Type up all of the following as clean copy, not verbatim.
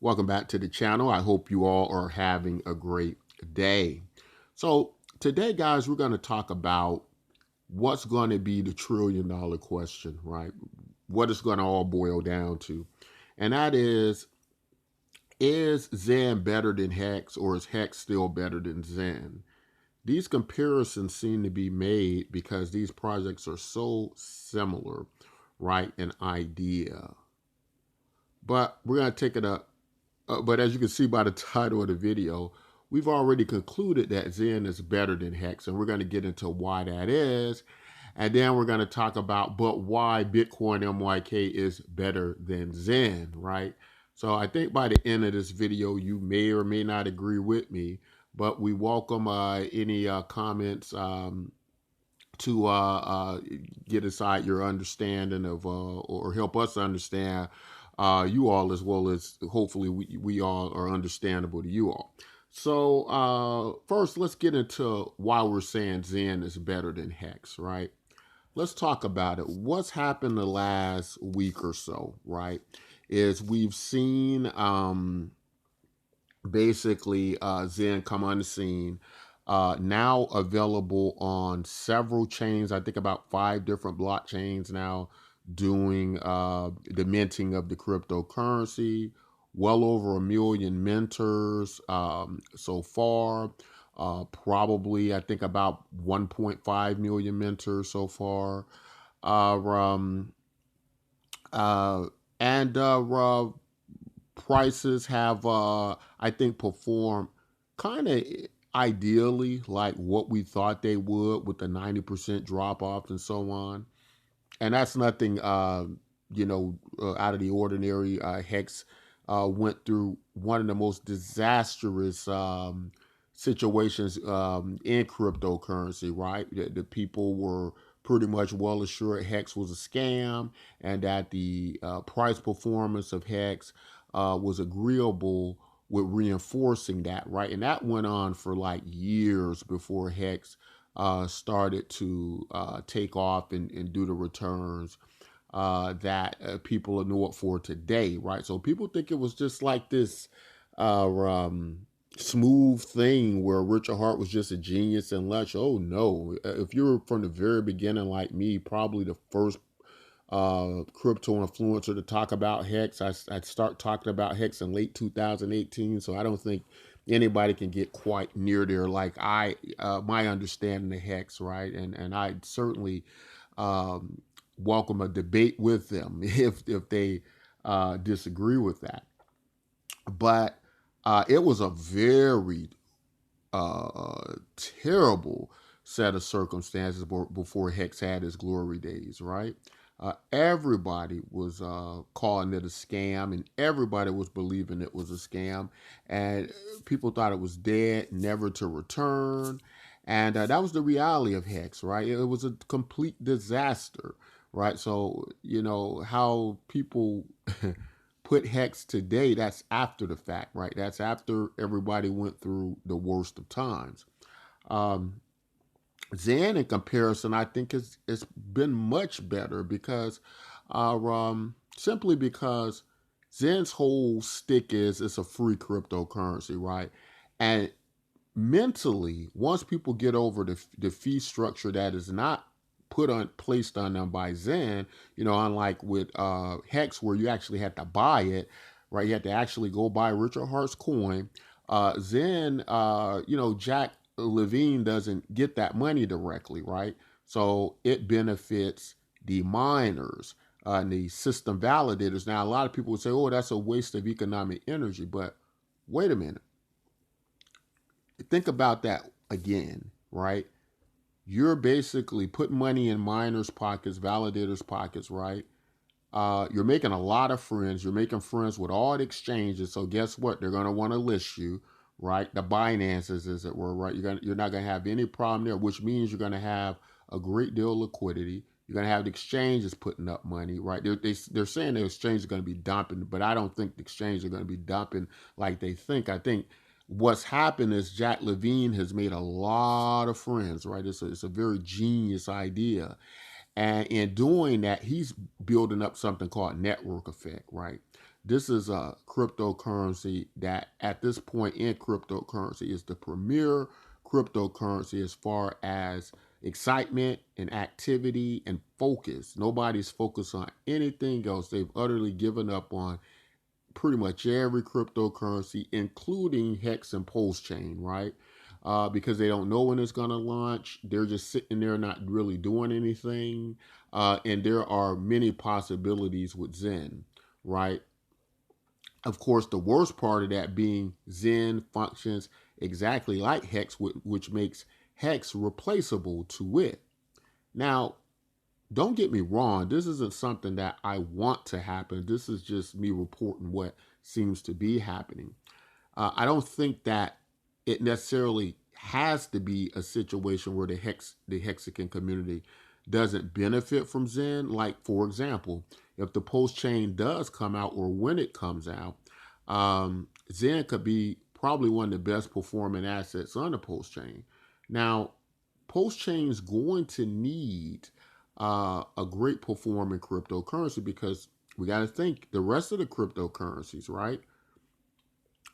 Welcome back to the channel. I hope you all are having a great day. So today, guys, we're going to talk about what's going to be the $1 trillion question, right? What it's going to all boil down to. And that is Zen better than Hex, or is Hex still better than Zen? These comparisons seem to be made because these projects are so similar, right, in idea. But we're going to take it up. But as you can see by the title of the video, we've already concluded that Zen is better than Hex, and we're going to get into why that is. And then we're going to talk about but why Bitcoin MYK is better than Zen, right? So I think by the end of this video, you may or may not agree with me, but we welcome any comments to get aside your understanding of or help us understand you all, as well as hopefully we all are understandable to you all. So first, let's get into why we're saying Zen is better than Hex, right? Let's talk about it. What's happened the last week or so, right, is we've seen basically Zen come on the scene, now available on several chains. I think about 5 different blockchains now doing the minting of the cryptocurrency. Well over 1 million mentors so far. Probably, I think about 1.5 million mentors so far. Uh, um, uh, and prices have I think performed kind of ideally like what we thought they would, with the 90% drop off and so on. And that's nothing out of the ordinary. Hex went through one of the most disastrous situations in cryptocurrency, right? The people were pretty much well assured Hex was a scam, and that the price performance of Hex was agreeable with reinforcing that, right? And that went on for like years before Hex started to take off and do the returns that people know it for today, right? So people think it was just like this smooth thing where Richard Hart was just a genius and lush. Oh no! If you were from the very beginning like me, probably the first crypto influencer to talk about Hex, I'd start talking about Hex in late 2018. So I don't think anybody can get quite near there like my understanding of Hex, right? And I certainly um, welcome a debate with them if they disagree with that. But it was a very terrible set of circumstances before Hex had his glory days, right? Everybody was calling it a scam, and everybody was believing it was a scam, and people thought it was dead, never to return. And that was the reality of Hex, right? It was a complete disaster, right? So, you know, how people put Hex today, that's after the fact, right? That's after everybody went through the worst of times. Um, Zen, in comparison, I think it's been much better because, simply because Zen's whole stick is it's a free cryptocurrency, right? And mentally, once people get over the fee structure that is not placed on them by Zen, you know, unlike with Hex, where you actually had to buy it, right? You had to actually go buy Richard Hart's coin. Zen, Jack Levine doesn't get that money directly, right? So it benefits the miners and the system validators. Now, a lot of people would say, "Oh, that's a waste of economic energy," but wait a minute, think about that again, right? You're basically putting money in miners' pockets, validators' pockets, right? You're making a lot of friends. You're making friends with all the exchanges. So guess what? They're going to want to list you, right? The Binances, as it were, right? You're not going to have any problem there, which means you're going to have a great deal of liquidity. You're going to have the exchanges putting up money, right? They're saying the exchange is going to be dumping, but I don't think the exchanges are going to be dumping like they think. I think what's happened is Jack Levine has made a lot of friends, right? It's a very genius idea, And in doing that, he's building up something called network effect, right? This is a cryptocurrency that at this point in cryptocurrency is the premier cryptocurrency as far as excitement and activity and focus. Nobody's focused on anything else. They've utterly given up on pretty much every cryptocurrency, including Hex and Pulse Chain, right? Because they don't know when it's going to launch. They're just sitting there not really doing anything. And there are many possibilities with Zen, right? Of course, the worst part of that being Zen functions exactly like Hex, which makes Hex replaceable to it. Now, don't get me wrong, this isn't something that I want to happen. This is just me reporting what seems to be happening. I don't think that it necessarily has to be a situation where the Hexagon community doesn't benefit from Zen. Like, for example, if the post chain does come out or when it comes out, Zen could be probably one of the best performing assets on the post chain. Now, post chain is going to need a great performing cryptocurrency because we got to think the rest of the cryptocurrencies, right,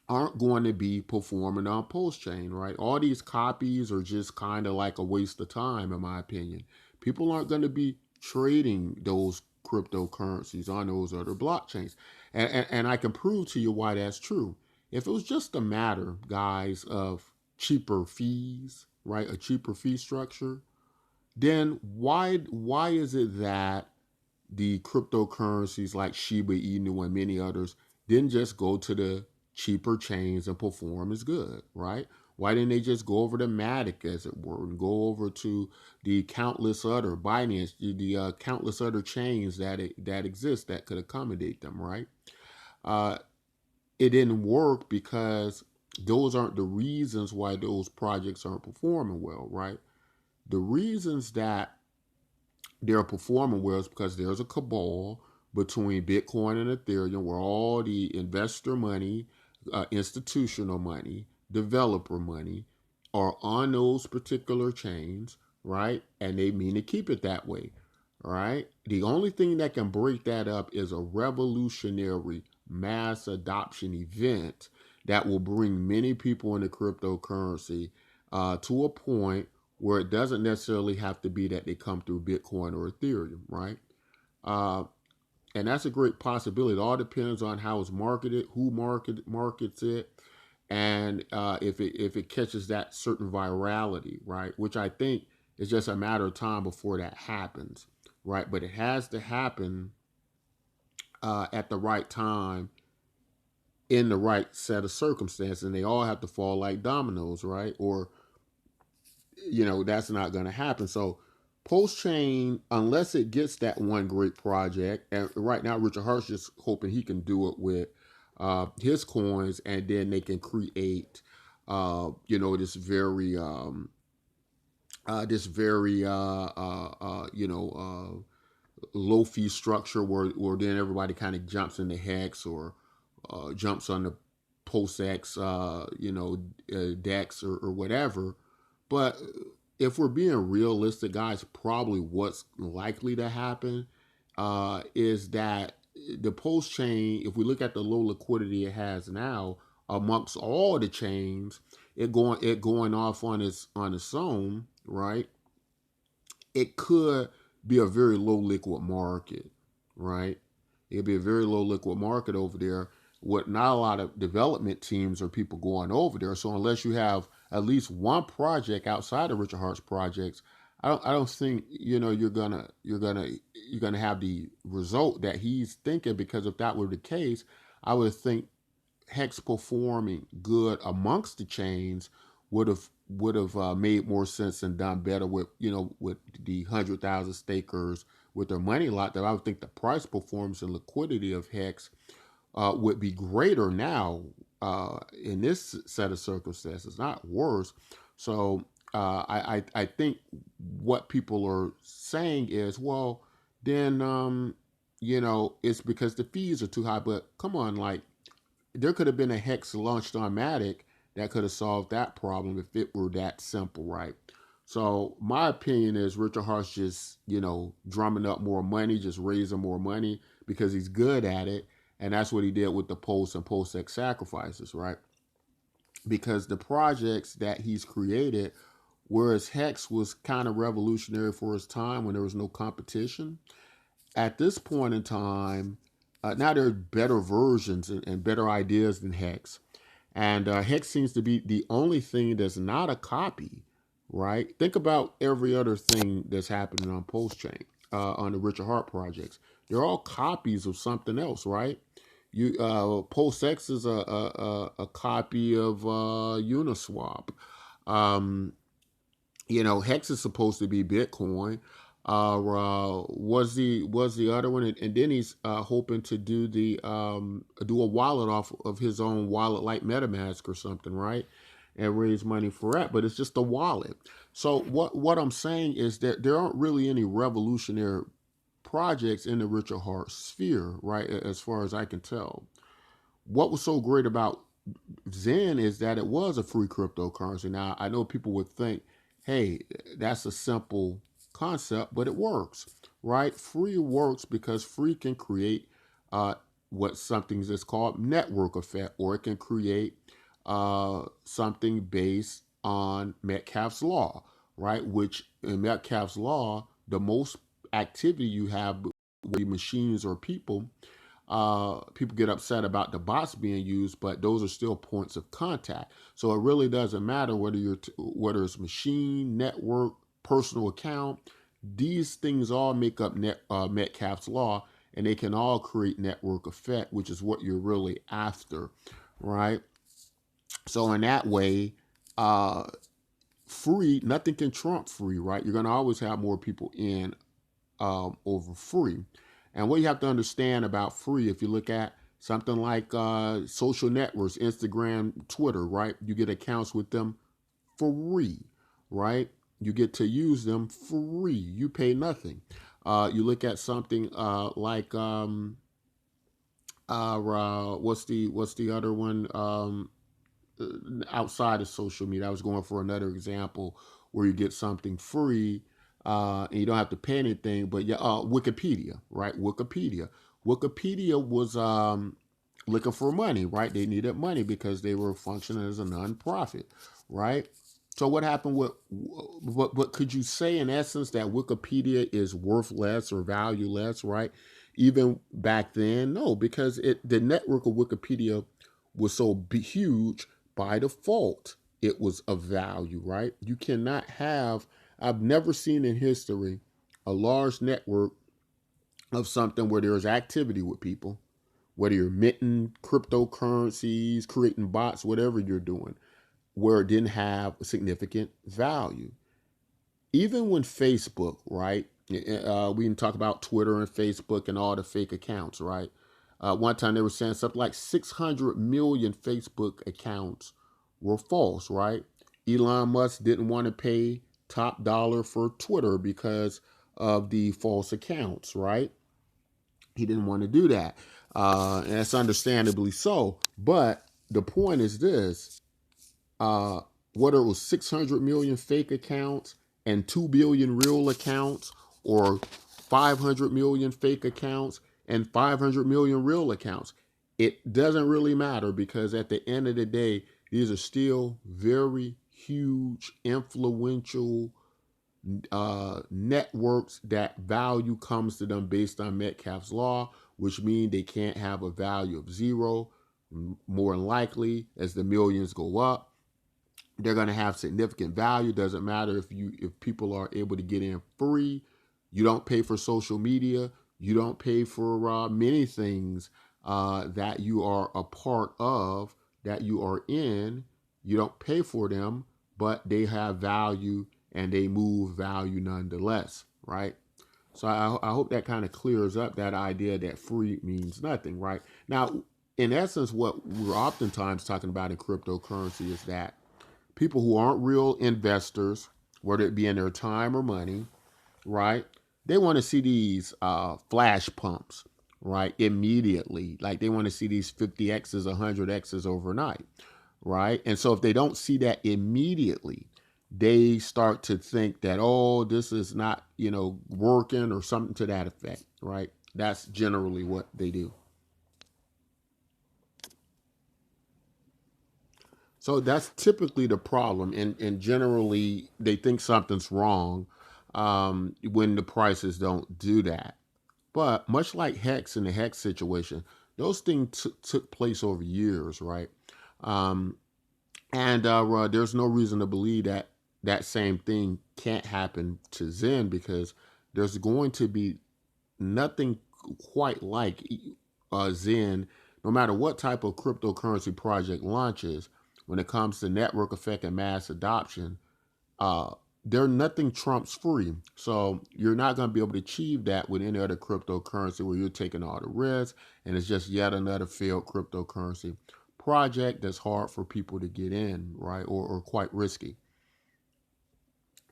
aren't going to be performing on post chain, right? All these copies are just kind of like a waste of time, in my opinion. People aren't going to be trading those cryptocurrencies on those other blockchains. And I can prove to you why that's true. If it was just a matter, guys, of cheaper fees, right? A cheaper fee structure, then why is it that the cryptocurrencies like Shiba Inu and many others didn't just go to the cheaper chains and perform as good, right? Why didn't they just go over to Matic, as it were, and go over to the countless other Binance, the countless other chains that exist that could accommodate them, right? Uh, it didn't work because those aren't the reasons why those projects aren't performing well, right? The reasons that they're performing well is because there's a cabal between Bitcoin and Ethereum where all the investor money, institutional money, developer money are on those particular chains, right? And they mean to keep it that way, right? The only thing that can break that up is a revolutionary mass adoption event that will bring many people into cryptocurrency to a point where it doesn't necessarily have to be that they come through Bitcoin or Ethereum, right? Uh, and that's a great possibility. It all depends on how it's marketed, who markets it, and if it catches that certain virality, right? Which I think is just a matter of time before that happens, right? But it has to happen at the right time in the right set of circumstances, and they all have to fall like dominoes, right? Or that's not going to happen. So post chain, unless it gets that one great project, and right now Richard Hart's just hoping he can do it with his coins, and then they can create, this very low fee structure where then everybody kind of jumps into Hex or jumps on the PostX, Dex or whatever. But if we're being realistic, guys, probably what's likely to happen is that the post chain, if we look at the low liquidity it has now amongst all the chains, it going off on its own, right? It could be a very low liquid market, right? It'd be a very low liquid market over there with not a lot of development teams or people going over there. So unless you have at least one project outside of Richard Hart's projects, I don't think you're gonna have the result that he's thinking, because if that were the case, I would think Hex performing good amongst the chains would have made more sense and done better with the 100,000 stakers with their money lot. That I would think the price performance and liquidity of Hex would be greater now in this set of circumstances, not worse. So I think what people are saying is, well, then it's because the fees are too high. But come on, like, there could have been a Hex launched on Matic that could have solved that problem if it were that simple, right? So my opinion is Richard Hart's just, drumming up more money, just raising more money because he's good at it. And that's what he did with the post and post-sex sacrifices, right? Because the projects that he's created, whereas Hex was kind of revolutionary for his time when there was no competition, at this point in time, now there are better versions and better ideas than Hex. And Hex seems to be the only thing that's not a copy, right? Think about every other thing that's happening on Postchain, on the Richard Hart projects. They're all copies of something else, right? PostX is a copy of Uniswap. Um, Hex is supposed to be Bitcoin. Was the other one, and then he's hoping to do a wallet off of his own wallet like MetaMask or something, right? And raise money for that, but it's just a wallet. So what I'm saying is that there aren't really any revolutionary projects in the Richard Hart sphere, right? As far as I can tell. What was so great about Zen is that it was a free cryptocurrency. Now, I know people would think, hey, that's a simple concept, but it works, right? Free works because free can create what something is called network effect, or it can create something based on Metcalfe's law, right? Which in Metcalfe's law, the most activity you have with machines or people get upset about the bots being used, but those are still points of contact. So it really doesn't matter whether it's machine, network, personal account. These things all make up Metcalfe's law, and they can all create network effect, which is what you're really after, right? So in that way, uh, free, nothing can trump free, right? You're going to always have more people in over free. And what you have to understand about free, if you look at something like social networks, Instagram, Twitter, right? You get accounts with them free, right? You get to use them free. You pay nothing. You look at something like what's the other one? Outside of social media. I was going for another example where you get something free and you don't have to pay anything. But yeah, Wikipedia, right? Wikipedia was looking for money, right? They needed money because they were functioning as a nonprofit, right? So what happened with? But could you say in essence that Wikipedia is worth less or value less, right? Even back then, no, because the network of Wikipedia was so huge by default. It was of value, right? You cannot have. I've never seen in history a large network of something where there's activity with people, whether you're minting cryptocurrencies, creating bots, whatever you're doing, where it didn't have significant value. Even when Facebook, right? We can talk about Twitter and Facebook and all the fake accounts, right? One time they were saying something like 600 million Facebook accounts were false, right? Elon Musk didn't want to pay top dollar for Twitter because of the false accounts, right? He didn't want to do that. And that's understandably so. But the point is this, uh, whether it was 600 million fake accounts and 2 billion real accounts, or 500 million fake accounts and 500 million real accounts, it doesn't really matter because at the end of the day, these are still very huge, influential networks that value comes to them based on Metcalfe's law, which means they can't have a value of zero. More than likely, as the millions go up, they're going to have significant value. Doesn't matter if people are able to get in free. You don't pay for social media. You don't pay for many things that you are a part of, that you are in. You don't pay for them, but they have value and they move value nonetheless, right? So I hope that kind of clears up that idea that free means nothing, right? Now, in essence, what we're oftentimes talking about in cryptocurrency is that people who aren't real investors, whether it be in their time or money, right? They want to see these flash pumps, right? Immediately. Like they want to see these 50Xs, 100Xs overnight, right? And so if they don't see that immediately, they start to think that, oh, this is not, working or something to that effect, right? That's generally what they do. So that's typically the problem, and generally they think something's wrong when the prices don't do that. But much like Hex in the Hex situation, those things took place over years, right? Um, and there's no reason to believe that that same thing can't happen to Zen, because there's going to be nothing quite like Zen, no matter what type of cryptocurrency project launches. When it comes to network effect and mass adoption, uh, there nothing trumps free. So you're not going to be able to achieve that with any other cryptocurrency where you're taking all the risk, and it's just yet another failed cryptocurrency project that's hard for people to get in, right? Or quite risky.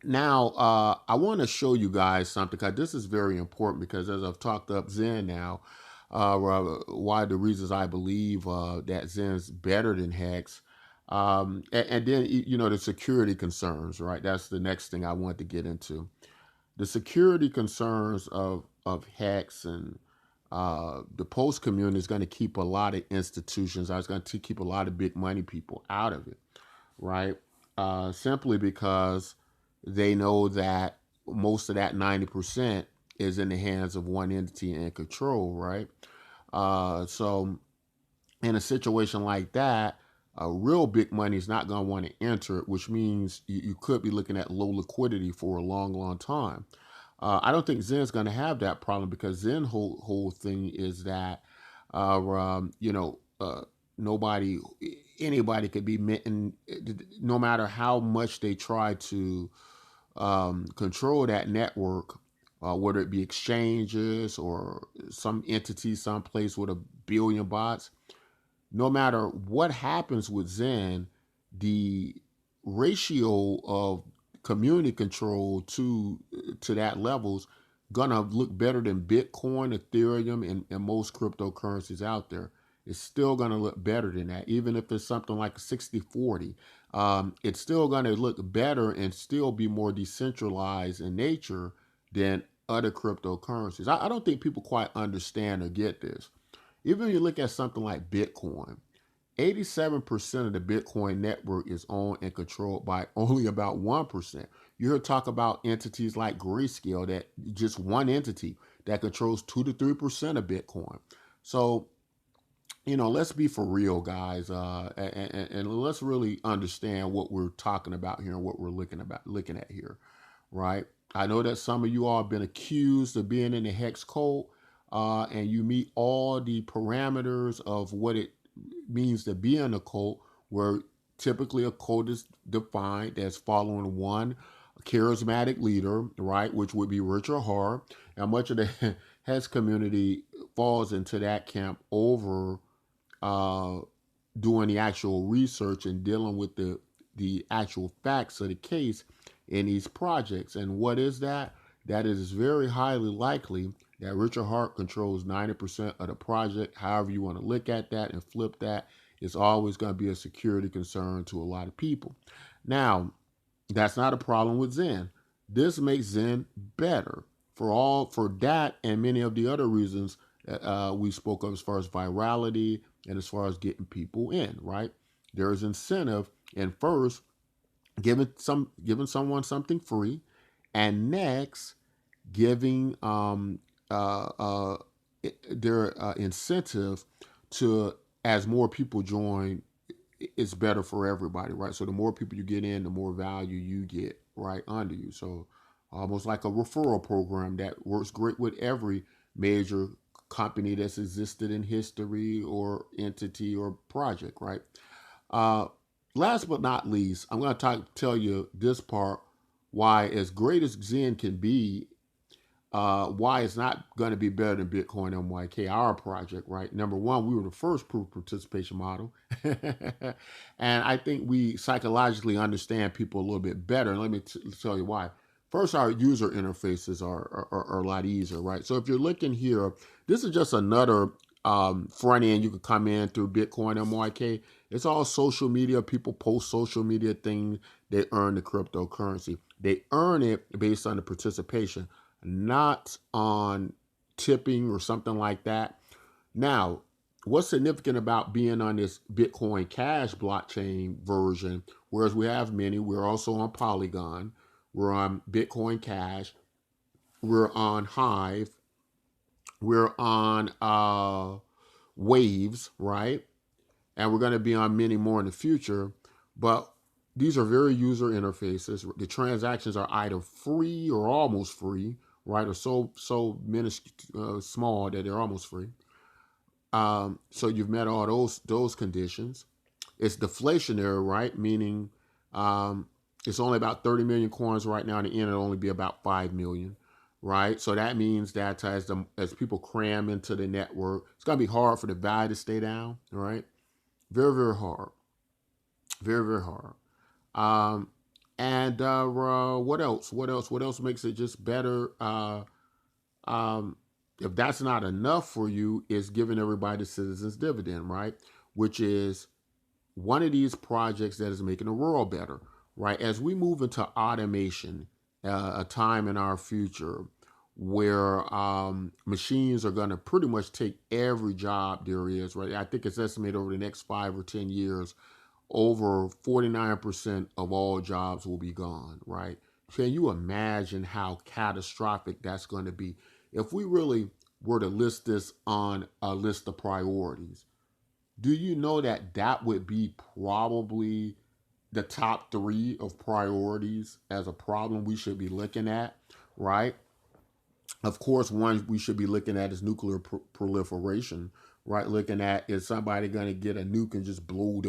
Now, I want to show you guys something, because this is very important, because as I've talked up Zen now, why the reasons I believe that Zen's better than Hex. And then, the security concerns, right? That's the next thing I want to get into. The security concerns of Hex and the post community is going to keep a lot of institutions, I was going to keep a lot of big money people out of it, right? Simply because they know that most of that 90% is in the hands of one entity and control, right? So in a situation like that, real big money is not going to want to enter it, which means you could be looking at low liquidity for a long, long time. I don't think Zen's going to have that problem, because Zen whole thing is that, nobody, anybody could be mitten, no matter how much they try to control that network, whether it be exchanges or some entity someplace with a billion bots. No matter what happens with Zen, the ratio of community control to that level's gonna look better than Bitcoin, Ethereum, and most cryptocurrencies out there. It's still gonna look better than that, even if it's something like 60-40. It's still gonna look better and still be more decentralized in nature than other cryptocurrencies. I don't think people quite understand or get this. Even when you look at something like Bitcoin, 87% of the Bitcoin network is owned and controlled by only about 1%. You hear talk about entities like Grayscale, that just one entity that controls 2 to 3% of Bitcoin. So, let's be for real, guys, and let's really understand what we're talking about here and what we're looking at here, right? I know that some of you all have been accused of being in the hex code, and you meet all the parameters of what it means to be in a cult, where typically a cult is defined as following one charismatic leader, right, which would be Richard Hart. And much of the hex community falls into that camp over uh, doing the actual research and dealing with the actual facts of the case in these projects. And what is that? That is very highly likely that Richard Hart controls 90% of the project. However you want to look at that and flip that, it's always going to be a security concern to a lot of people. Now, that's not a problem with Zen. This makes Zen better for that and many of the other reasons that we spoke of, as far as virality and as far as getting people in, right? There is incentive in first giving someone something free, and next giving uh, uh, their incentive to, as more people join, it's better for everybody, right? So the more people you get in, the more value you get right under you. So almost like a referral program that works great with every major company that's existed in history or entity or project, right? Uh, Last but not least, I'm going to tell you this part, why, as great as Zen can be, why it's not going to be better than Bitcoin MYK, our project, right? Number one, we were the first proof participation model. And I think we psychologically understand people a little bit better. And let me tell you why. First, our user interfaces are a lot easier, right? So if you're looking here, this is just another front end you can come in through Bitcoin MYK. It's all social media. People post social media things. they earn the cryptocurrency. They earn it based on the participation, not on tipping or something like that. Now, what's significant about being on this Bitcoin Cash blockchain version, whereas we have many, we're also on Polygon, we're on Bitcoin Cash, we're on Hive, we're on Waves, right? And we're going to be on many more in the future. But these are very user interfaces. The transactions are either free or almost free, right? Or so small that they're almost free. So you've met all those conditions. It's deflationary, right? Meaning it's only about 30 million coins right now. In the end, it'll only be about 5 million, right? So that means that as people cram into the network, it's going to be hard for the value to stay down, right? Very, very hard. Very, very hard. Um, and what else? What else? What else makes it just better? Um, if that's not enough for you, is giving everybody the citizens dividend, right? Which is one of these projects that is making the world better, right? As we move into automation, a time in our future where machines are going to pretty much take every job there is, right? I think it's estimated over the next 5 or 10 years, over 49% of all jobs will be gone, right? Can you imagine how catastrophic that's going to be? If we really were to list this on a list of priorities, do you know that that would be probably the top 3 of priorities as a problem we should be looking at, right? Of course, one we should be looking at is nuclear proliferation, right? Looking at, is somebody going to get a nuke and just blow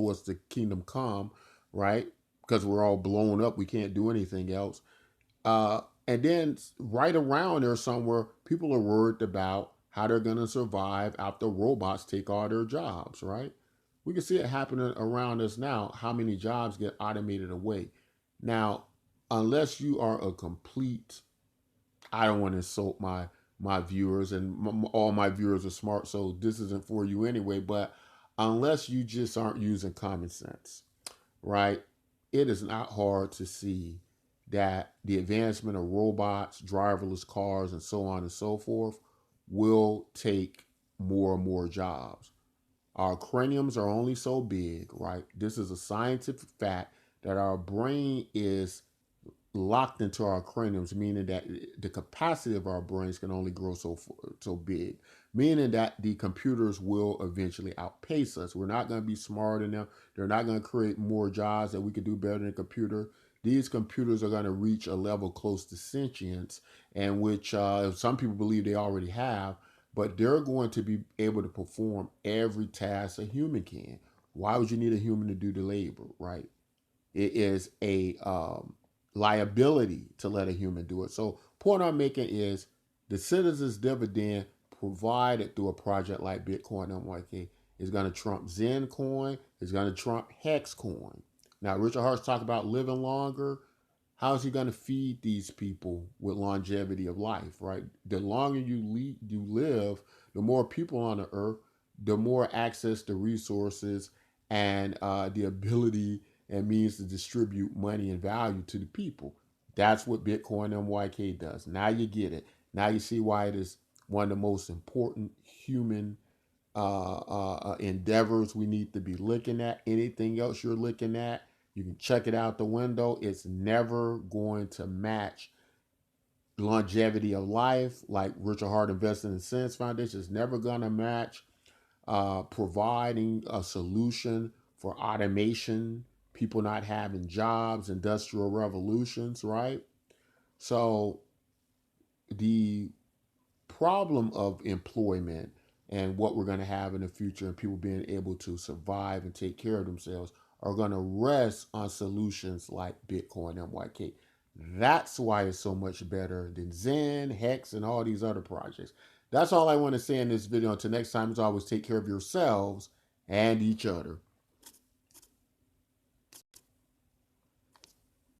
us to kingdom come, right? Because we're all blown up, we can't do anything else. And then right around there somewhere, people are worried about how they're going to survive after robots take all their jobs, right? We can see it happening around us now, how many jobs get automated away. Now, unless you are a complete, I don't want to insult my viewers, and all my viewers are smart, so this isn't for you anyway, but unless you just aren't using common sense, right? It is not hard to see that the advancement of robots, driverless cars, and so on and so forth will take more and more jobs. Our craniums are only so big, right? This is a scientific fact that our brain is locked into our craniums, meaning that the capacity of our brains can only grow so big, meaning that the computers will eventually outpace us. We're not going to be smarter than them. They're not going to create more jobs that we could do better than a computer. These computers are going to reach a level close to sentience, and which some people believe they already have, but they're going to be able to perform every task a human can. Why would you need a human to do the labor, right? It is a liability to let a human do it. So, point I'm making is the citizens' dividend provided through a project like Btcmyk is going to trump Zen coin, is going to trump Hex coin. Now, Richard Hart's talking about living longer. How is he going to feed these people with longevity of life, right? The longer you live, the more people on the earth, the more access to resources and the ability and means to distribute money and value to the people. That's what Btcmyk does. Now you get it. Now you see why it is one of the most important human endeavors we need to be looking at. Anything else you're looking at, you can check it out the window. It's never going to match longevity of life, like Richard Hart Investing in Sense Foundation. Is never going to match providing a solution for automation, people not having jobs, industrial revolutions, right? So the problem of employment and what we're going to have in the future and people being able to survive and take care of themselves are going to rest on solutions like Btcmyk. That's why it's so much better than Zen, Hex, and all these other projects. That's all I want to say in this video. Until next time, as always, take care of yourselves and each other.